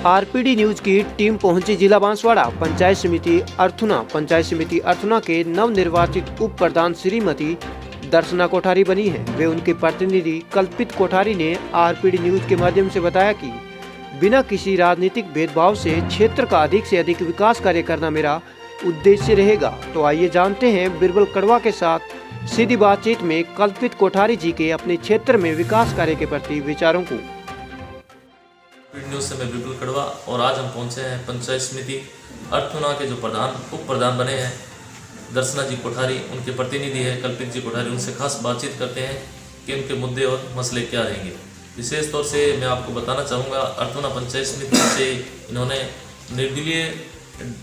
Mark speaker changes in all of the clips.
Speaker 1: RPD news की team पहुंची जिला बांसवाड़ा पंचायत समिति अर्थुना के नवनिर्वाचित उप प्रधान श्रीमती दर्शना कोठारी बनी है। वे उनके प्रतिनिधि कल्पित कोठारी ने आरपीडी न्यूज के माध्यम से बताया कि बिना किसी राजनीतिक भेदभाव से क्षेत्र का अधिक से अधिक विकास कार्य करना मेरा उद्देश्य रहेगा। तो आइए जानते हैं बिरबल कड़वा के साथ सीधी बातचीत में कल्पित कोठारी जी के अपने क्षेत्र में विकास कार्य के प्रति विचारों को।
Speaker 2: न्यूज़ से मैं बिरबल कड़वा और आज हम पहुंचे हैं पंचायत समिति अर्थुना के जो उप प्रधान बने हैं दर्शना जी कोठारी, उनके प्रतिनिधि है कल्पित जी कोठारी। उनसे खास बातचीत करते हैं कि उनके मुद्दे और मसले क्या रहेंगे। विशेष तौर से मैं आपको बताना चाहूँगा, अर्थुना पंचायत समिति से इन्होंने निर्दलीय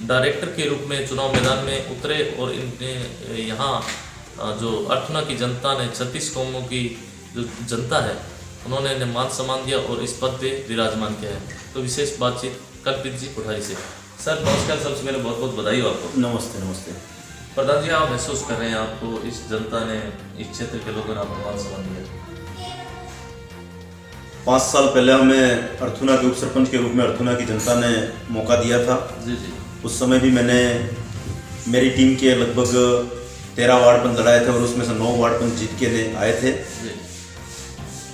Speaker 2: डायरेक्टर के रूप में चुनाव मैदान में उतरे और इनने यहाँ जो अर्थुना की जनता ने 36 कौमों की जो जनता है उन्होंने इन्हें मान सम्मान दिया और इस पद पे विराजमान किया है। तो विशेष बातचीत कल्पित जी कोठारी से। सर नमस्कार, सबसे पहले बहुत बहुत बधाई हो आपको।
Speaker 3: नमस्ते। नमस्ते
Speaker 2: प्रधान जी, आप महसूस कर रहे हैं आपको इस जनता ने, इस क्षेत्र के लोगों ने आपको मान सम्मान दिया?
Speaker 3: 5 साल पहले हमें अर्थुना के उप सरपंच के रूप में अर्थुना की जनता ने मौका दिया था।
Speaker 2: जी जी।
Speaker 3: उस समय भी मैंने मेरी टीम के लगभग 13 वार्ड पंच लड़ाए थे और उसमें से 9 वार्ड पंच जीत के आए थे।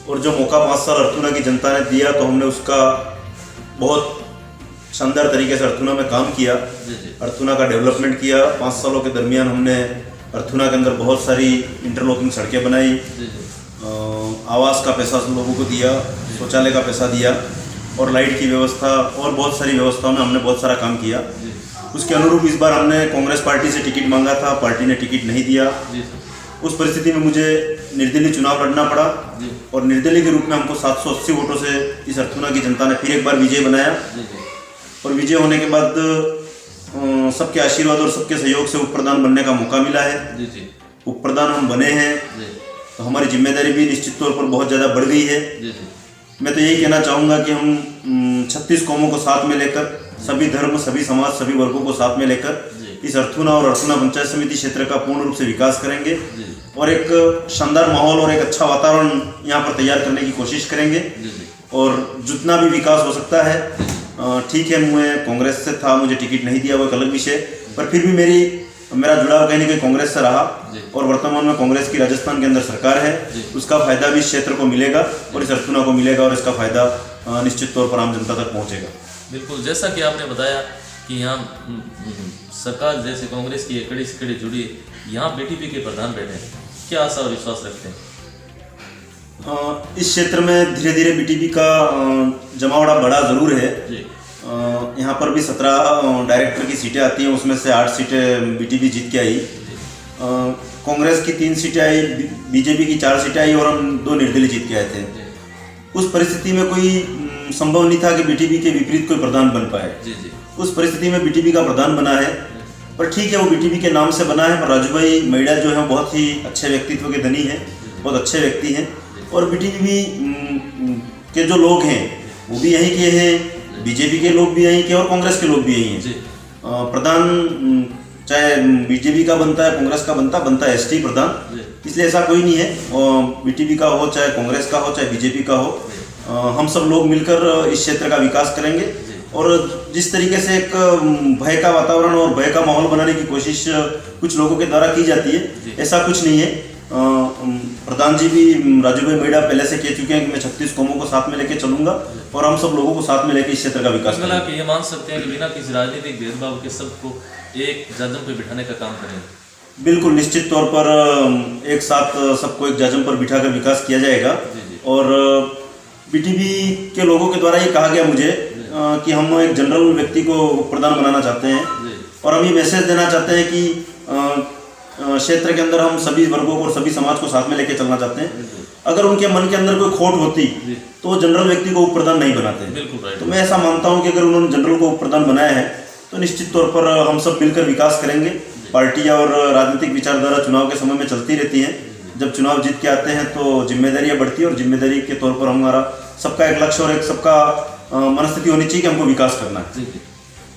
Speaker 3: और जो मौका 5 साल अर्थुना की जनता ने दिया तो हमने उसका बहुत शानदार तरीके से अर्थुना में काम किया। अर्थुना का डेवलपमेंट किया। 5 सालों के दरमियान हमने अर्थुना के अंदर बहुत सारी इंटरलॉकिंग सड़कें बनाई, आवास का पैसा लोगों को दिया, शौचालय का पैसा दिया और लाइट की व्यवस्था और बहुत सारी व्यवस्थाओं में हमने बहुत सारा काम किया। उसके अनुरूप इस बार हमने कांग्रेस पार्टी से टिकट मांगा था, पार्टी ने टिकट नहीं दिया। उस परिस्थिति में मुझे निर्दलीय चुनाव लड़ना पड़ा और निर्दलीय के रूप में हमको 780 वोटों से इस अर्थुना की जनता ने फिर एक बार विजय बनाया। और विजय होने के बाद सबके आशीर्वाद और सबके सहयोग से उप प्रधान बनने का मौका मिला है। उप प्रधान हम बने हैं तो हमारी जिम्मेदारी भी निश्चित तौर पर बहुत ज़्यादा बढ़ गई है। मैं तो यही कहना चाहूँगा कि हम 36 कौमों को साथ में लेकर, सभी धर्म, सभी समाज, सभी वर्गों को साथ में लेकर इस अर्थुना और अर्थुना पंचायत समिति क्षेत्र का पूर्ण रूप से विकास करेंगे और एक शानदार माहौल और एक अच्छा वातावरण यहाँ पर तैयार करने की कोशिश करेंगे। और जितना भी विकास हो सकता है, ठीक है, मैं कांग्रेस से था, मुझे टिकट नहीं दिया, वो एक अलग विषय, पर फिर भी मेरा जुड़ाव कहीं ना कहीं कांग्रेस से रहा और वर्तमान में कांग्रेस की राजस्थान के अंदर सरकार है। उसका फायदा भी इस क्षेत्र को मिलेगा और इस अर्थुना को मिलेगा और इसका फायदा निश्चित तौर पर आम जनता तक पहुँचेगा।
Speaker 2: बिल्कुल, जैसा कि आपने बताया कि यहाँ सरकार जैसे कांग्रेस की कड़ी से कड़ी जुड़ी, यहाँ बीटीपी के प्रधान बैठे हैं, क्या आशा और विश्वास रखते हैं?
Speaker 3: इस क्षेत्र में धीरे धीरे बीटीपी का जमावड़ा बड़ा जरूर है। यहाँ पर भी 17 डायरेक्टर की सीटें आती हैं, उसमें से 8 सीटें बीटीपी जीत के आई। कांग्रेस की 3 सीटें आई, बीजेपी की 4 सीटें आई और हम 2 निर्दलीय जीत के आए थे। उस परिस्थिति में कोई संभव नहीं था कि बीटीपी के विपरीत कोई प्रधान बन पाए। उस परिस्थिति में बीटीपी का प्रधान बना है, पर ठीक है, वो बीटीपी के नाम से बना है। पर राजू भाई मैडा जो है बहुत ही अच्छे व्यक्तित्व के धनी हैं, बहुत अच्छे व्यक्ति हैं और बीटीपी के जो लोग हैं वो भी यहीं के हैं, बीजेपी के लोग भी यहीं के और कांग्रेस के लोग भी यहीं हैं। प्रधान चाहे बीजेपी का बनता है, कांग्रेस का बनता है एसटी प्रधान, इसलिए ऐसा कोई नहीं है। बीटीपी का हो, चाहे कांग्रेस का हो, चाहे बीजेपी का हो, हम सब लोग मिलकर इस क्षेत्र का विकास करेंगे। और जिस तरीके से एक भय का वातावरण और भय का माहौल बनाने की कोशिश कुछ लोगों के द्वारा की जाती है, ऐसा कुछ नहीं है। प्रधान जी भी राजू भाई मेड़ा पहले से कह चुके हैं कि मैं 36 कौमों को साथ में लेके चलूंगा और हम सब लोगों को साथ में लेके इस क्षेत्र का विकास करेंगे।
Speaker 2: ये मान सकते हैं कि बिना किसी राजनीतिक भेदभाव के सबको एक जाजम पर बिठाने का काम करेंगे।
Speaker 3: बिल्कुल, निश्चित तौर पर एक साथ सबको एक जाजम पर बिठा कर विकास किया जाएगा। और बीटीपी के लोगों के द्वारा ये कहा गया मुझे कि हम एक जनरल व्यक्ति को प्रधान बनाना चाहते हैं और हम ये मैसेज देना चाहते हैं कि क्षेत्र के अंदर हम सभी वर्गों को और सभी समाज को साथ में लेके चलना चाहते हैं। अगर उनके मन के अंदर कोई खोट होती तो वो जनरल व्यक्ति को उप प्रधान नहीं बनाते। तो मैं ऐसा मानता हूं कि अगर उन्होंने जनरल को उप प्रधान बनाया है तो निश्चित तौर पर हम सब मिलकर विकास करेंगे। पार्टियां और राजनीतिक विचारधारा चुनाव के समय में चलती रहती हैं। जब चुनाव जीत के आते हैं तो जिम्मेदारियां बढ़ती है और जिम्मेदारी के तौर पर हमारा सबका एक लक्ष्य और एक सबका मनस्थिति होनी चाहिए कि हमको विकास करना है।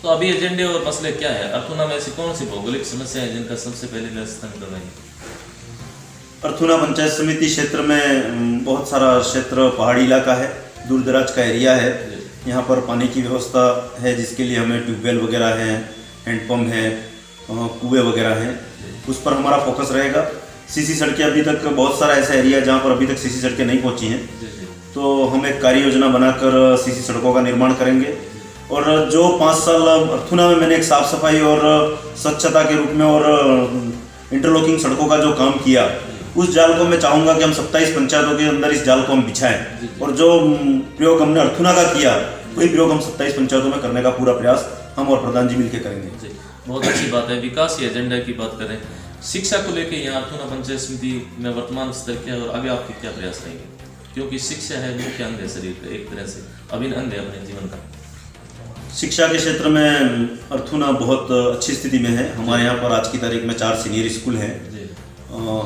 Speaker 2: तो अभी एजेंडे और मसले क्या है? अर्थुना में ऐसी कौन सी भौगोलिक समस्या है जिनका सबसे पहले निरसन कर रही है?
Speaker 3: अर्थुना पंचायत समिति क्षेत्र में बहुत सारा क्षेत्र पहाड़ी इलाका है, दूर दराज का एरिया है यहाँ पर पानी की व्यवस्था है, जिसके लिए हमें ट्यूबवेल वगैरह हैं, हैंडपम्प है, कुएँ वगैरह हैं, उस पर हमारा फोकस रहेगा। सीसी सड़कें अभी तक बहुत सारा ऐसा एरिया है जहाँ पर अभी तक सीसी सड़कें नहीं पहुँची हैं, तो हम एक कार्य योजना बनाकर सीसी सड़कों का निर्माण करेंगे। और जो 5 साल अर्थुना में मैंने एक साफ सफाई और स्वच्छता के रूप में और इंटरलॉकिंग सड़कों का जो काम किया, उस जाल को मैं चाहूँगा कि हम 27 पंचायतों के अंदर इस जाल को हम बिछाएं, और जो प्रयोग हमने अर्थुना का किया वही प्रयोग हम 27 पंचायतों में करने का पूरा प्रयास हम और प्रधान जी मिलकर करेंगे।
Speaker 2: बहुत अच्छी बात है। विकास की एजेंडा की बात करें, शिक्षा को लेकर यहाँ अर्थुना पंचायत समिति में वर्तमान स्तर क्या और आगे आपके क्या प्रयास रहेंगे? क्योंकि शिक्षा है मुख्य अंग है शरीर का, एक तरह से अभिन्न अंग है अपने जीवन का।
Speaker 3: शिक्षा के क्षेत्र में अर्थुना बहुत अच्छी स्थिति में है। हमारे यहाँ पर आज की तारीख में 4 सीनियर स्कूल हैं।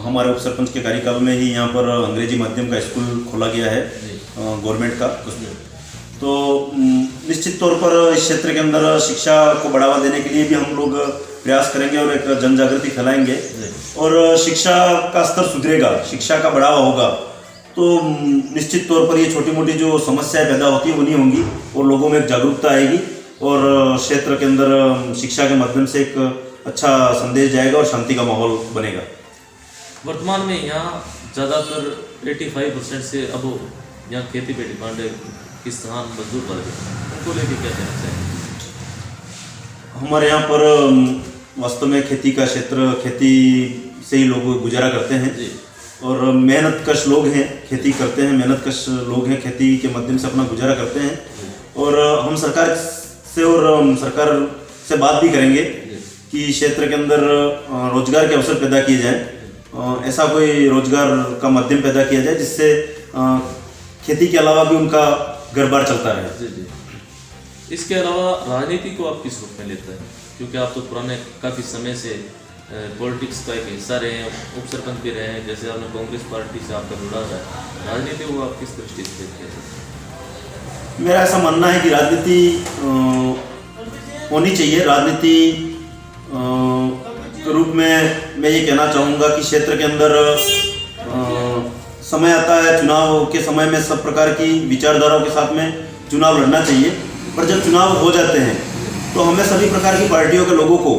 Speaker 3: हमारे उप सरपंच के कार्यकाल में ही यहाँ पर अंग्रेजी माध्यम का स्कूल खोला गया है गवर्नमेंट का। तो निश्चित तौर पर इस क्षेत्र के अंदर शिक्षा को बढ़ावा देने के लिए भी हम लोग प्रयास करेंगे और एक जन जागृति फैलाएंगे, और शिक्षा का स्तर सुधरेगा, शिक्षा का बढ़ावा होगा, तो निश्चित तौर पर ये छोटी मोटी जो समस्याएं पैदा होती है वो नहीं होंगी और लोगों में एक जागरूकता आएगी और क्षेत्र के अंदर शिक्षा के माध्यम से एक अच्छा संदेश जाएगा और शांति का माहौल बनेगा।
Speaker 2: वर्तमान में यहाँ ज़्यादातर 85% से अब यहाँ खेती पे डिमांड है, किसान मजदूर वर्ग, उनको लेके क्या कहना चाहिए?
Speaker 3: हमारे यहाँ पर वास्तव में खेती का क्षेत्र, खेती से ही लोग गुजारा करते हैं और मेहनतकश लोग हैं, खेती करते हैं, मेहनतकश लोग हैं, खेती के माध्यम से अपना गुजारा करते हैं। और हम सरकार से बात भी करेंगे कि क्षेत्र के अंदर रोजगार के अवसर पैदा किए जाएं, ऐसा कोई रोजगार का माध्यम पैदा किया जाए जिससे खेती के अलावा भी उनका घर बार चलता रहे।
Speaker 2: इसके अलावा राजनीति को आप किस रूप में लेते हैं? क्योंकि आप तो पुराने काफ़ी समय से पॉलिटिक्स का एक हिस्सा रहे हैं, उप सरपंच भी रहे हैं, जैसे आपने कांग्रेस पार्टी से आपका जुड़ा है, राजनीति को आप किस दृष्टि से देखते हैं?
Speaker 3: मेरा ऐसा मानना है कि राजनीति होनी चाहिए। राजनीति के रूप में मैं ये कहना चाहूँगा कि क्षेत्र के अंदर समय आता है, चुनाव के समय में सब प्रकार की विचारधाराओं के साथ में चुनाव लड़ना चाहिए, पर जब चुनाव हो जाते हैं तो हमें सभी प्रकार की पार्टियों के लोगों को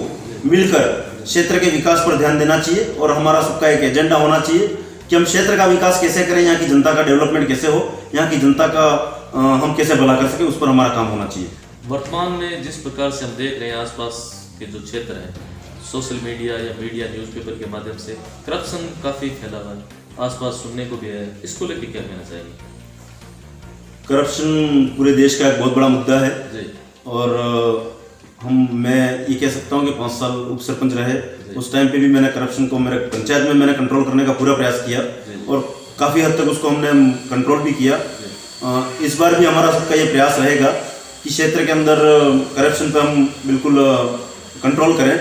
Speaker 3: मिलकर क्षेत्र के विकास पर ध्यान देना चाहिए और हमारा सबका एक एजेंडा होना चाहिए कि हम क्षेत्र का विकास कैसे करें, यहाँ की जनता का डेवलपमेंट कैसे हो, यहाँ की जनता का हम कैसे भला कर सकें, उस पर हमारा काम होना चाहिए।
Speaker 2: वर्तमान में जिस प्रकार से हम देख रहे हैं आसपास के जो क्षेत्र हैं, सोशल मीडिया या मीडिया न्यूज़पेपर के माध्यम से करप्शन काफ़ी फैला हुआ है, आसपास सुनने को भी है, इसको लेकर क्या कहना चाहिए?
Speaker 3: करप्शन पूरे देश का एक बहुत बड़ा मुद्दा है और मैं ये कह सकता हूँ कि 5 साल उप सरपंच रहे, उस टाइम पे भी मैंने करप्शन को मेरे पंचायत में मैंने कंट्रोल करने का पूरा प्रयास किया और काफ़ी हद तक उसको हमने कंट्रोल भी किया। इस बार भी हमारा सबका ये प्रयास रहेगा कि क्षेत्र के अंदर करप्शन पे हम बिल्कुल कंट्रोल करें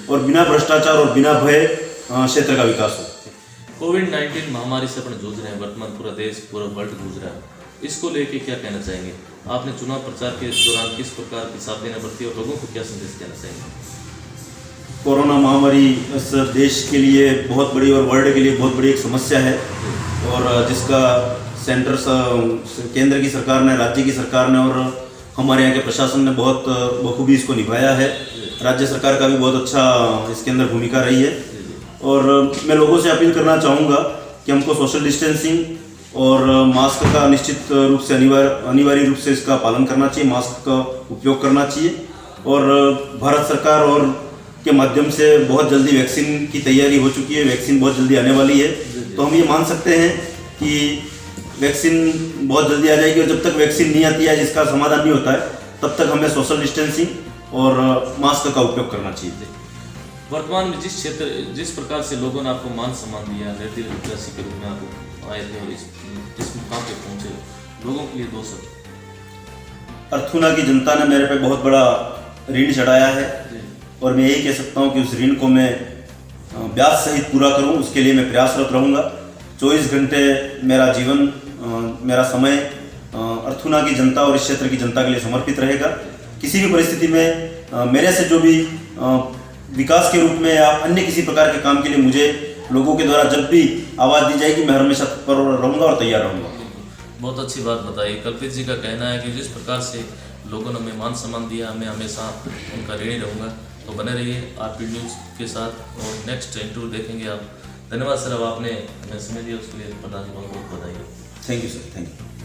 Speaker 3: और बिना भ्रष्टाचार और बिना भय क्षेत्र का विकास हो।
Speaker 2: कोविड-19 महामारी से अपन जूझ रहे हैं, वर्तमान पूरा देश पूरा वर्ल्ड जूझ रहा है, इसको लेके क्या कहना चाहेंगे? आपने चुनाव प्रचार के दौरान किस प्रकार की सावधानी बरती और लोगों को क्या संदेश देना चाहेंगे?
Speaker 3: कोरोना महामारी इस देश के लिए बहुत बड़ी और वर्ल्ड के लिए बहुत बड़ी एक समस्या है और जिसका केंद्र की सरकार ने, राज्य की सरकार ने और हमारे यहाँ के प्रशासन ने बहुत बखूबी इसको निभाया है। राज्य सरकार का भी बहुत अच्छा इसके अंदर भूमिका रही है और मैं लोगों से अपील करना चाहूँगा कि हमको सोशल डिस्टेंसिंग और मास्क का निश्चित रूप से अनिवार्य रूप से इसका पालन करना चाहिए, मास्क का उपयोग करना चाहिए और भारत सरकार और के माध्यम से बहुत जल्दी वैक्सीन की तैयारी हो चुकी है, वैक्सीन बहुत जल्दी आने वाली है, तो हम ये मान सकते हैं कि वैक्सीन बहुत जल्दी आ जाएगी और जब तक वैक्सीन नहीं आती है, जिसका समाधान नहीं होता है, तब तक हमें सोशल डिस्टेंसिंग और मास्क का उपयोग करना चाहिए।
Speaker 2: वर्तमान में जिस प्रकार से लोगों ने आपको मान सम्मान दिया, निर्दलीय प्रत्याशी के रूप में आपको आए थे और इस मुकाम पे पहुंचे, लोगों के लिए 2 शब्द।
Speaker 3: अर्थुना की जनता ने मेरे पे बहुत बड़ा ऋण चढ़ाया है और मैं यही कह सकता हूँ कि उस ऋण को मैं ब्याज सहित पूरा करूँ, उसके लिए मैं प्रयासरत रहूँगा। 24 घंटे मेरा जीवन, मेरा समय अर्थुना की जनता और इस क्षेत्र की जनता के लिए समर्पित रहेगा। किसी भी परिस्थिति में मेरे से जो भी विकास के रूप में या अन्य किसी प्रकार के काम के लिए मुझे लोगों के द्वारा जब भी आवाज़ दी जाएगी, मैं हमेशा तत्पर रहूँगा और तैयार रहूँगा।
Speaker 2: बहुत अच्छी बात बताई। कल्पित जी का कहना है कि जिस प्रकार से लोगों ने हमें मान सम्मान दिया, मैं हमेशा उनका ऋणी रहूँगा। तो बने रहिए आरपी न्यूज़ के साथ और नेक्स्ट इंटरव्यू देखेंगे आप। धन्यवाद सर, अब आपने हमें समय दिया उसके लिए प्रधान जी बहुत बहुत बधाई।
Speaker 3: Thank you sir, thank you.